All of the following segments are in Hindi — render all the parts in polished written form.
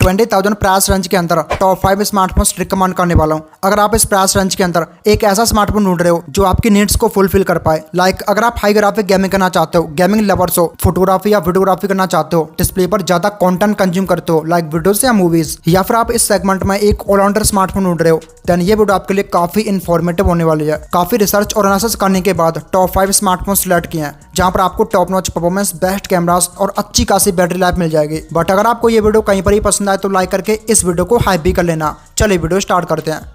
20,000 प्राइस रेंज के अंदर टॉप 5 स्मार्टफोन्स रिकमेंड करने वाला हूं। अगर आप इस प्राइस रेंज के अंदर एक ऐसा स्मार्टफोन ढूंढ रहे हो जो आपकी नीड्स को फुलफिल कर पाए, लाइक अगर आप हाई ग्राफिक गेमिंग करना चाहते हो, गेमिंग लवर्स हो, फोटोग्राफी या वीडियोग्राफी करना चाहते हो, डिस्प्ले पर ज्यादा कंटेंट कंज्यूम करते हो लाइक वीडियोस या मूवीज, या फिर आप इस सेगमेंट में एक ऑलराउंडर स्मार्टफोन ढूंढ रहे हो, देन ये वीडियो आपके लिए काफी इन्फॉर्मेटिव होने वाली है। काफी रिसर्च और एनालिसिस करने के बाद टॉप 5 स्मार्टफोन सिलेक्ट किए हैं जहां पर आपको top notch performance, best cameras और अच्छी खासी बैटरी लाइफ मिल जाएगी। बट अगर आपको ये वीडियो कहीं पर ही पसंद आए तो लाइक करके इस वीडियो को हाइप भी कर लेना। चलिए वीडियो स्टार्ट करते हैं।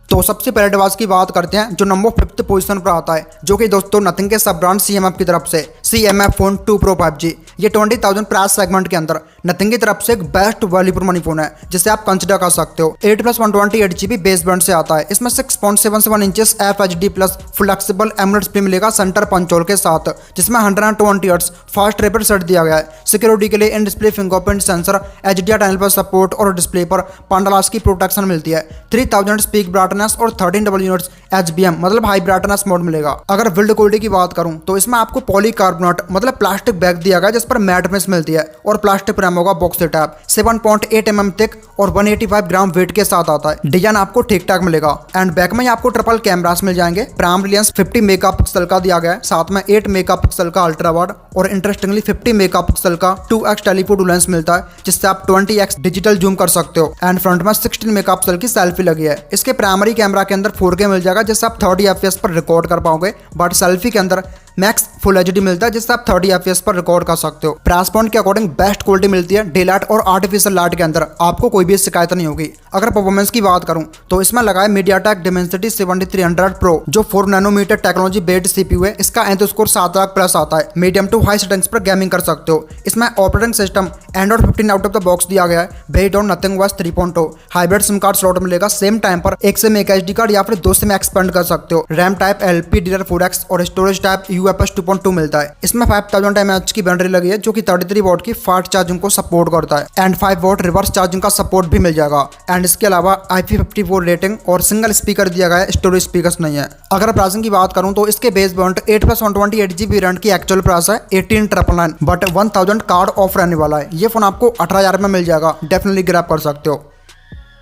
तो सबसे पहले डिवाइस की बात करते हैं जो नंबर 5th पोजीशन पर आता है, जो कि दोस्तों नथिंग के सब ब्रांड CMF की तरफ से CMF फोन 2 Pro 5G। ये 20,000 प्राइस सेगमेंट के अंदर नथिंग की तरफ से एक best value for money phone है जिसे आप कंसिडर कर सकते हो। 8+128GB बेस बैंड से आता है। इसमें 6.77 inches FHD plus flexible AMOLED display मिलेगा सेंटर पंचोल के साथ, जिसमें 120 हर्ट्ज फास्ट रिफ्रेश रेट दिया गया है। सिक्योरिटी के लिए in display fingerprint sensor, HDR tunnel पर सपोर्ट और डिस्प्ले पर पांडालास की प्रोटेक्शन मिलती है। 3000 स्पीक ब्राइटनेस और 13 यूनिट्स HBM मतलब हाई ब्राइटनेस मोड मिलेगा। अगर बिल्ड क्वालिटी की बात करूं तो इसमें आपको पॉलीकार्बोनेट मतलब प्लास्टिक बैग दिया गया जिस पर मैट फिनिश मिलती है और प्लास्टिक फ्रेम होगा बॉक्स से टैप। 7.8 mm थिक और 185 ग्राम वेट के साथ आता है। डिजाइन आपको ठीक ठाक मिलेगा। एंड बैक में आपको ट्रिपल कैमरास मिल जाएंगे। प्राइमरी लेंस 50 मेगापिक्सल का दिया गया है, साथ में 8 मेगापिक्सल का अल्ट्रा वाइड और इंटरेस्टिंगली 50 मेगापिक्सल का 2x टेलीफोटो लेंस मिलता है जिससे आप 20x डिजिटल जूम कर सकते हो। एंड फ्रंट में 16 मेगापिक्सल की सेल्फी लगी है। इसके प्राइमरी कैमरा के अंदर 4K मिल जाएगा जिससे आप 30 FPS पर रिकॉर्ड कर पाओगे, बट सेल्फी के अंदर मैक्स फुल HD मिलता है जिससे आप 30 FPS पर रिकॉर्ड कर सकते हो। प्राइस पॉइंट के अकॉर्डिंग बेस्ट क्वालिटी मिलती है। डे लाइट और आर्टिफिशियल लाइट के अंदर आपको कोई भी शिकायत नहीं होगी। अगर परफॉर्मेंस की बात करूं तो इसमें लगा है MediaTek Dimensity 7300 Pro जो 4 नैनोमीटर टेक्नोलॉजी बेस्ड CPU है। इसका एंथ स्कोर 7 लाख प्लस आता है। मीडियम टू हाई सेटिंग्स पर गेमिंग कर सकते हो। इसमें operating system Android 15 out of the box दिया गया है, based on nothing OS 3.0। Hybrid SIM card slot मिलेगा। सेम टाइम पर एक सिम एक SD कार्ड या फिर 2 सिम एक्सपेंड कर सकते हो। रैम टाइप LPDDR4X और स्टोरेज टाइप UFS 2.2 मिलता है। इसमें 5000 mAh की बैटरी लगी है जो कि 33 वॉट की फास्ट चार्जिंग को सपोर्ट करता है एंड 5 वॉट रिवर्स चार्जिंग का सपोर्ट भी मिल जाएगा। एंड इसके अलावा IP54 रेटिंग और सिंगल स्पीकर दिया गया है, स्टोरेज स्पीकर्स नहीं है। अगर प्राइसिंग की बात करूं तो इसके बेस वेरिएंट 8+128GB वेरिएंट की एक्चुअल प्राइस है 18,999, बट 1000 कार्ड ऑफ रहने वाला है। ये फोन आपको 18,000 में मिल जाएगा, डेफिनेटली ग्रैब कर सकते हो।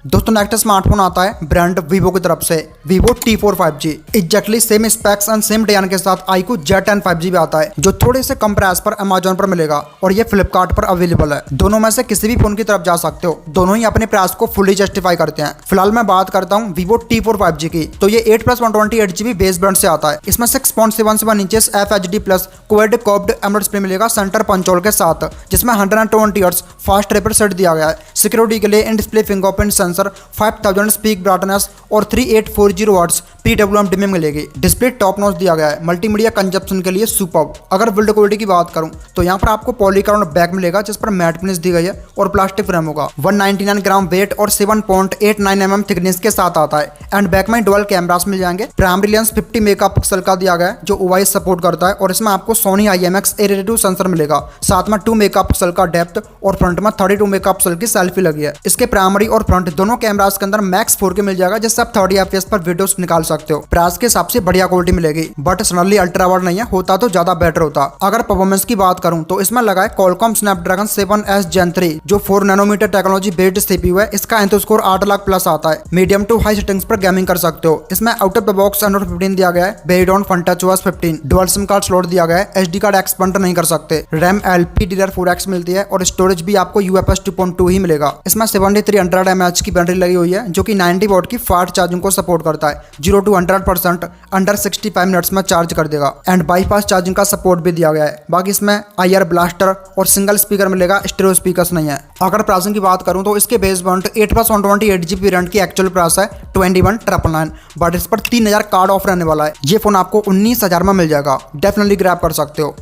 दोस्तों नेक्स्ट स्मार्टफोन आता है ब्रांड वीवो की तरफ से Vivo T4 5G। Exactly same specs and same design के साथ iQOO Z10 5G भी आता है जो थोड़े से कम प्राइस पर Amazon पर मिलेगा और ये फ्लिपकार्ट पर अवेलेबल है। दोनों में से किसी भी फोन की तरफ जा सकते हो, दोनों ही अपने प्राइस को फुली जस्टिफाई करते हैं। फिलहाल मैं बात करता हूँ Vivo T4 5G की, तो ये 8+128GB बेस बैंड से आता है। इसमें 6.77 inches FHD plus quad curved AMOLED display मिलेगा सेंटर पंचोल के साथ, जिसमें 120 हर्ट्ज फास्ट रिफ्रेश रेट दिया गया है। सिक्योरिटी के लिए in display fingerprint sensor, 5000 speak brightness और 3840 वाट्स PWM डिमिंग मिलेगी। डिस्प्ले टॉप नॉच दिया गया है, मल्टीमीडिया कंजप्शन के लिए सुपर्ब। अगर बिल्ड क्वालिटी की बात करूं तो यहाँ पर आपको पॉलीकार्बोनेट बैग मिलेगा जिस पर मैट फिनिश दी गई है और प्लास्टिक फ्रेम होगा। 199 ग्राम वेट और 7.89 mm थिकनेस के साथ आता है। एंड बैक में डुअल कैमरास मिल जाएंगे। प्राइमरी लेंस 50 मेगापिक्सल का दिया गया है जो OIS सपोर्ट करता है और इसमें आपको Sony IMX A32 सेंसर मिलेगा, साथ में 2 मेगापिक्सल का डेप्थ और फ्रंट में 32 मेगापिक्सल की सेल्फी लगी है। इसके प्राइमरी और फ्रंट दोनों कैमरास के अंदर मैक्स 4K मिल जाएगा जिससे आप 30 FPS पर वीडियोस निकाल सकते हो। प्राइस के हिसाब से बढ़िया क्वालिटी मिलेगी, बट सडनली अल्ट्रा वाइड नहीं है, होता तो ज्यादा बेटर होता। अगर परफॉर्मेंस की बात करूं तो इसमें लगा है Qualcomm Snapdragon 7S Gen 3 जो 4 नैनोमीटर टेक्नोलॉजी बेस्ड CPU है। इसका एंथ स्कोर 8 लाख प्लस आता है। मीडियम टू हाई सेटिंग्स पर गेमिंग कर सकते हो। इसमें out of the box Android 15 दिया गया है, based on FunTouch OS 15। Dual SIM card slot दिया गया है, SD कार्ड एक्सपेंड नहीं कर सकते। रैम LPDDR4X मिलती है और स्टोरेज भी आपको UFS 2.2 ही मिलेगा। इसमें 7300 mAh की बैटरी लगी हुई है जो कि 90 वॉट की फास्ट चार्जिंग को सपोर्ट करता है। 0 to 100% अंडर 65 मिनट्स में चार्ज कर देगा। एंड बाईपास चार्जिंग का सपोर्ट भी दिया गया है। बाकी इसमें IR ब्लास्टर और सिंगल स्पीकर मिलेगा, स्टीरियो स्पीकर्स नहीं है। अगर प्राइसिंग की बात करूं तो इसके बेस वेरिएंट 8+128GB वेरिएंट की एक्चुअल प्राइस है 21,999, बट इस पर 3000 कार्ड ऑफ रहने वाला है। ये फोन आपको 19,000 में मिल जाएगा, डेफिनेटली ग्रैब कर सकते हो।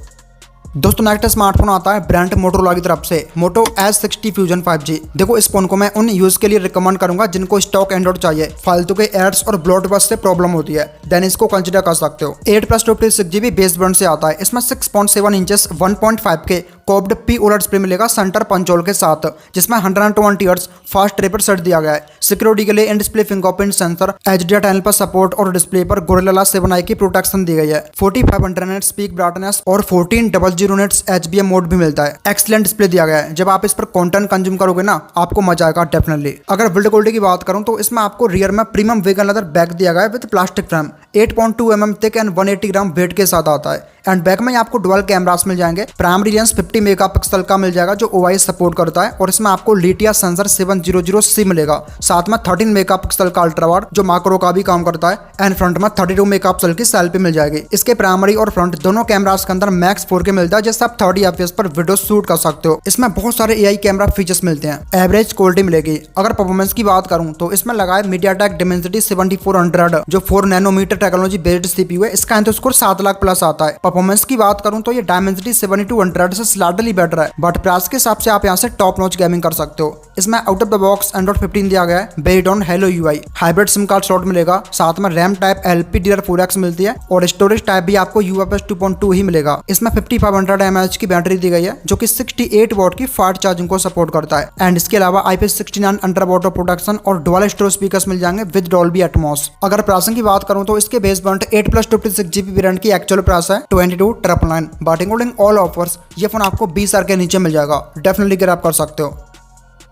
दोस्तों नेक्स्ट स्मार्टफोन आता है ब्रांड मोटोरोला की तरफ से Moto S60 Fusion 5G। देखो इस फोन को मैं उन यूज के लिए रिकमेंड करूंगा जिनको स्टॉक एंड्रॉइड चाहिए, फालतू के एड्स और ब्लॉटबस्ट से प्रॉब्लम होती है, देन इसको कंसीडर कर सकते हो। 8+256GB बेस बैंड से आता है। इसमें 6.7 inches 1.5K curved P OLED display मिलेगा सेंटर पंचोल के साथ, जिसमें 120 हर्ट्ज फास्ट रिफ्रेश रेट दिया गया है। सिक्योरिटी के लिए in display fingerprint sensor, HDR tunnel पर सपोर्ट और डिस्प्ले पर गोरिल्ला ग्लास 7i की प्रोटेक्शन दी गई है। 4500 निट्स पीक ब्राइटनेस और 1400 निट्स HBM मोड भी मिलता है। एक्सीलेंट डिस्प्ले दिया गया है। जब आप इस पर कंटेंट कंज्यूम करोगे ना, आपको मजा आएगा डेफिनेटली। अगर बिल्ड क्वालिटी की बात करूं तो इसमें आपको रियर में प्रीमियम वेगन लेदर बैक दिया गया है with plastic frame, 8.2 mm thick and 180 gram weight के साथ आता है। एंड बैक में आपको डुअल कैमरास मिल जाएंगे। प्राइमरी लेंस 50 मेगापिक्सल का मिल जाएगा जो OIS सपोर्ट करता है, और इसमें आपको लिटिया सेंसर 700C मिलेगा। साथ में 13 मेगापिक्सल का अल्ट्रा वाइड जो माइक्रो का भी काम करता है, एंड फ्रंट में 32 मेगापिक्सल की सेल्फी मिल जाएगी। इसके प्राइमरी और फ्रंट दोनों कैमरास के अंदर मैक्स 4K मिलता है, जिससे आप 30 FPS पर वीडियो शूट कर सकते हो। इसमें बहुत सारे AI कैमरा फीचर्स मिलते हैं। एवरेज क्वालिटी मिलेगी। अगर परफॉर्मेंस की बात करूं तो इसमें लगा है MediaTek Dimensity 7400 जो 4 नैनोमीटर टेक्नोलॉजी बेस्ड CPU है। इसका एंथ स्कोर 7 लाख प्लस आता है। परफॉर्मेंस की बात करूं तो ये Dimensity 7200 से स्लाइटली बेटर है, बट प्राइस के हिसाब से आप यहाँ से टॉप नॉच गेमिंग कर सकते हो। इसमें out of the box Android 15 दिया गया है based on Hello UI। Hybrid SIM card slot मिलेगा। साथ में रैम टाइप LPDDR4X मिलती है, और स्टोरेज टाइप भी आपको UFS 2.2 ही मिलेगा। इसमें 5500 mAh की बैटरी दी गई है जो कि 68 वॉट की फास्ट चार्जिंग को सपोर्ट करता है। एंड इसके अलावा IP69 अंडर वाटर प्रोटेक्शन और डुअल स्टोरेज स्पीकर्स मिल जाएंगे विद डॉल्बी एटमॉस। अगर प्राइसिंग की बात करूं तो इसके बेस वेरिएंट 8+56GB वेरिएंट की एक्चुअल प्राइस है 22,999, बट इंक्लूडिंग ऑल ऑफर्स ये फोन आपको 20,000 के नीचे मिल जाएगा। डेफिनेटली ग्रैब कर सकते हो।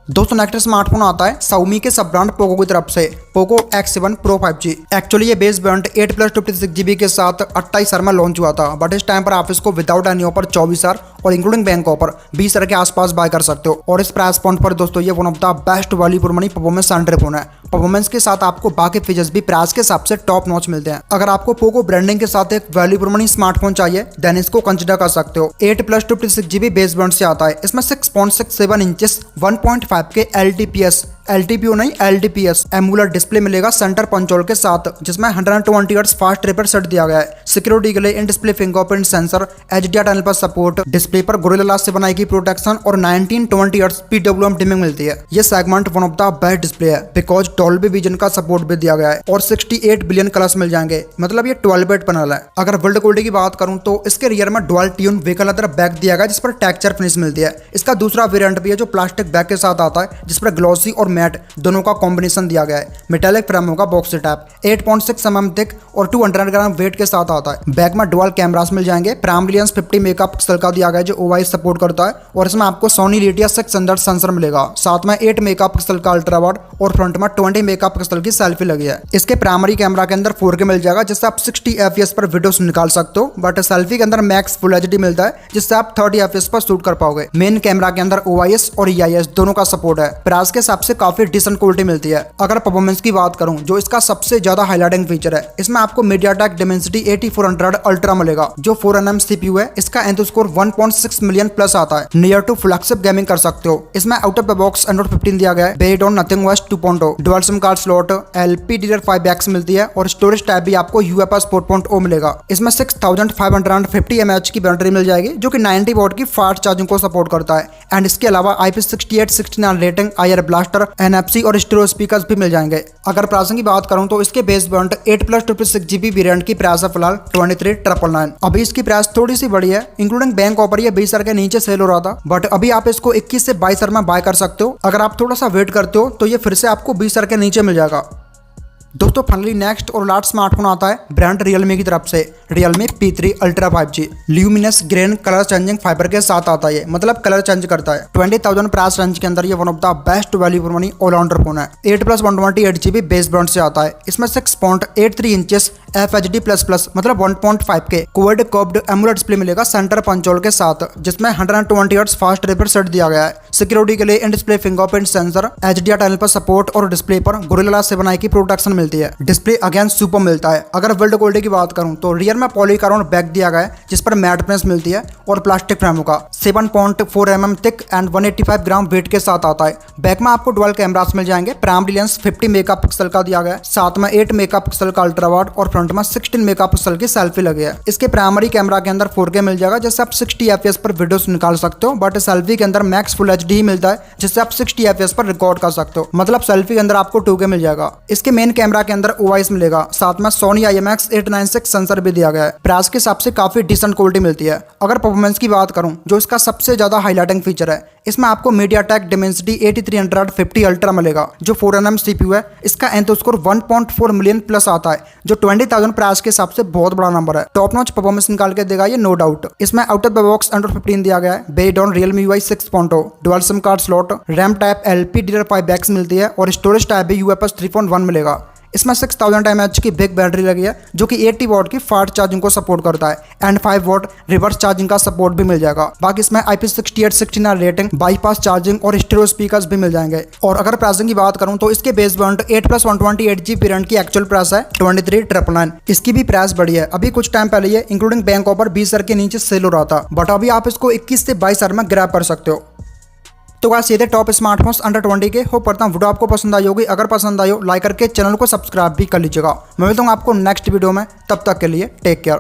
दोस्तों नेक्स्ट स्मार्टफोन आता है Xiaomi के सब ब्रांड पोको की तरफ से, Poco X7 Pro 5G। Actually ये बेस वेरिएंट 8+56GB के साथ 28,000 में लॉन्च हुआ था, बट इस टाइम पर आप इसको विदाउट एनी ऑफर 24,000 और इंक्लूडिंग बैंक ऑफर 20,000 के आसपास बाय कर सकते हो। और इस प्राइस पॉइंट पर दोस्तों ये one of the best value for money performance centre phone है। परफॉर्मेंस के साथ आपको बाकी फीचर्स भी प्राइस के हिसाब से टॉप नॉच मिलते हैं। अगर आपको पोको ब्रांडिंग के साथ एक वैल्यू फॉर मनी स्मार्टफोन चाहिए देन इसको कंसिडर कर सकते हो। 8+56GB बेस वेरिएंट से आता है। इसमें 6.67 इंचेस 1.5K LTPO नहीं LTPS एमुलर डिस्प्ले मिलेगा सेंटर पंचोल के साथ, जिसमें 120 हर्ट्ज फास्ट रिफ्रेश रेट दिया गया है। सिक्योरिटी के लिए in display fingerprint sensor, HDR tunnel पर सपोर्ट, डिस्प्ले पर गोरिल्ला ग्लास 7i की प्रोटेक्शन और 1920 हर्ट्ज PWM डिमिंग मिलती है। ये segment one of the best display है बिकॉज डॉल्बी विजन का सपोर्ट भी दिया गया है, और 68 बिलियन कलर्स मिल जाएंगे। मतलब ये 12-bit पैनल है। अगर बिल्ड क्वालिटी की बात करूं तो इसके रियर में dual tune vehicle leather back दिया गया जिस पर टेक्सचर फिनिश मिलती है। इसका दूसरा वेरिएंट भी है जो प्लास्टिक बैक के साथ आता है, जिस पर ग्लॉसी और मैट दोनों का कॉम्बिनेशन दिया गया है। मेटालिक फ्रेम होगा बॉक्स टाइप, 8.6 mm थिक और 200 ग्राम वेट के साथ आता है। बैक में डुअल कैमरास मिल जाएंगे। प्राइमरी लेंस 50 मेगापिक्सल का दिया गया है जो OIS सपोर्ट करता है, और इसमें आपको सोनी लिटिया 600 सेंसर मिलेगा। साथ में 8 मेगापिक्सल का अल्ट्रा वाइड और फ्रंट में 20 मेगापिक्सल की सेल्फी लगी है। इसके प्राइमरी कैमरा के अंदर 4K मिल जाएगा जिससे आप 60 FPS पर वीडियोस निकाल सकते हो, बट सेल्फी के अंदर मैक्स फुल HD मिलता है जिससे आप 30 FPS पर शूट कर पाओगे। मेन कैमरा के अंदर OIS और EIS दोनों का सपोर्ट है। प्राइस के हिसाब से काफी डिसेंट क्वालिटी मिलती है। अगर परफॉर्मेंस की बात करूं जो इसका सबसे ज्यादा हाईलाइटिंग फीचर है, इसमें आपको MediaTek Dimensity 8400 अल्ट्रा मिलेगा जो 4nm CPU है। इसका एंथ स्कोर 1.6 मिलियन प्लस आता है। नियर टू फ्लैगशिप गेमिंग कर सकते हो। इसमें out of the box Android 15 दिया गया है based on Nothing OS 2.0। Dual SIM card slot, LPDDR5X मिलती है, और स्टोरेज टाइप भी आपको UFS 4.0 मिलेगा। इसमें 6550 mAh की बैटरी मिल जाएगी जो कि 90 वॉट की फास्ट चार्जिंग को सपोर्ट करता है। एंड इसके अलावा IP68-69 rating, IR blaster, NFC और स्टीरियो स्पीकर्स भी मिल जाएंगे। अगर प्राइसिंग की बात करूं तो इसके बेस वेरिएंट 8+56GB वेरिएंट की प्राइस है फिलहाल 23,999। अभी इसकी प्राइस थोड़ी सी बड़ी है, इंक्लूडिंग बैंक ऑफर ये 20,000 के नीचे सेल हो रहा था, बट अभी आप इसको 21 से 22,000 में बाय कर सकते हो। अगर आप थोड़ा सा वेट करते हो तो ये फिर से आपको 20,000 के नीचे मिल जाएगा। दोस्तों फाइनली नेक्स्ट और लास्ट स्मार्टफोन आता है ब्रांड Realme की तरफ से, Realme P3 Ultra 5G। Luminous green colour changing fibre के साथ आता है, मतलब कलर चेंज करता है। 20,000 प्राइस रेंज के अंदर ये one of the best value for money allrounder phone है। 8+128GB बेस ब्रांड से आता है। इसमें 6.83 इंचेस FHD++ मतलब 1.5K क्वाड कर्व्ड एमुलर डिस्प्ले मिलेगा सेंटर पंचोल के साथ, जिसमें 120 हर्ट्ज फास्ट रिफ्रेश रेट दिया गया है। सिक्योरिटी के लिए in display fingerprint sensor, HDR tunnel पर सपोर्ट और डिस्प्ले पर गोरिल्ला ग्लास 7i की प्रोटेक्शन मिलती है। डिस्प्ले अगेन सुपर मिलता है। अगर बिल्ड क्वालिटी की बात करूं तो रियर में पॉलीकार्बन बैक दिया गया है जिस पर मैट फिनिश मिलती है, और प्लास्टिक फ्रेम होगा 7.4 mm thick and 185 gram weight के साथ आता है। बैक में आपको डुअल कैमरास मिल जाएंगे। प्राइमरी लेंस 50 मेगापिक्सल का दिया गया है, साथ में 8 मेगापिक्सल का अल्ट्रा वाइड और फ्रंट फ्रंट में 16 मेगापिक्सल की सेल्फी लगी है। इसके प्राइमरी कैमरा के अंदर 4K मिल जाएगा, जिससे आप 60 FPS पर वीडियोस निकाल सकते हो, बट सेल्फी के अंदर मैक्स फुल HD ही मिलता है, जिससे आप 60 FPS पर रिकॉर्ड कर सकते हो। मतलब सेल्फी के अंदर आपको 2K मिल जाएगा। इसके मेन कैमरा के अंदर OIS मिलेगा, साथ में Sony IMX896 सेंसर भी दिया गया है। प्राइस के हिसाब से काफी डिसेंट क्वालिटी मिलती है। अगर परफॉर्मेंस की बात करूं, जो इसका सबसे ज्यादा हाईलाइटिंग फीचर है, इसमें आपको MediaTek Dimensity 8350 Ultra मिलेगा, जो 4nm CPU है। इसका एंथो स्कोर 1.4 मिलियन प्लस आता है, जो 20,000 प्राइस के हिसाब से बहुत बड़ा नंबर है। टॉप नॉच परफॉर्मेंस निकाल के देगा ये, नो डाउट। इसमें out of the box Android 15 दिया गया है, based on Realme UI 6.0, dual SIM card slot, RAM type LPDDR5X मिलती है और स्टोरेज टाइप भी UFS 3.1 मिलेगा। इसमें 6000 mAh की बिग बैटरी लगी है, जो कि 80 वॉट की फास्ट चार्जिंग को सपोर्ट करता है एंड 5 वॉट रिवर्स चार्जिंग का सपोर्ट भी मिल जाएगा। बाकी इसमें IP6869 रेटिंग, बाईपास चार्जिंग और स्टीरियो स्पीकर्स भी मिल जाएंगे। और अगर प्राइसिंग की बात करूं तो इसके बेस वेरिएंट 8+128GB वेरिएंट की एक्चुअल प्राइस है 23,999। इसकी भी प्राइस बढ़ी है। अभी कुछ टाइम पहले ये इंक्लूडिंग बैंक ऑफर 20,000 के नीचे सेल हो रहा था, बट अभी आप इसको 21 से 22,000 में ग्रैब कर सकते हो। तो गाइस ये थे टॉप स्मार्टफोन्स अंडर 20 के। होप करता हूँ वीडियो आपको पसंद आई होगी। अगर पसंद आई हो लाइक करके चैनल को सब्सक्राइब भी कर लीजिएगा। मैं मिलता हूँ आपको नेक्स्ट वीडियो में, तब तक के लिए टेक केयर।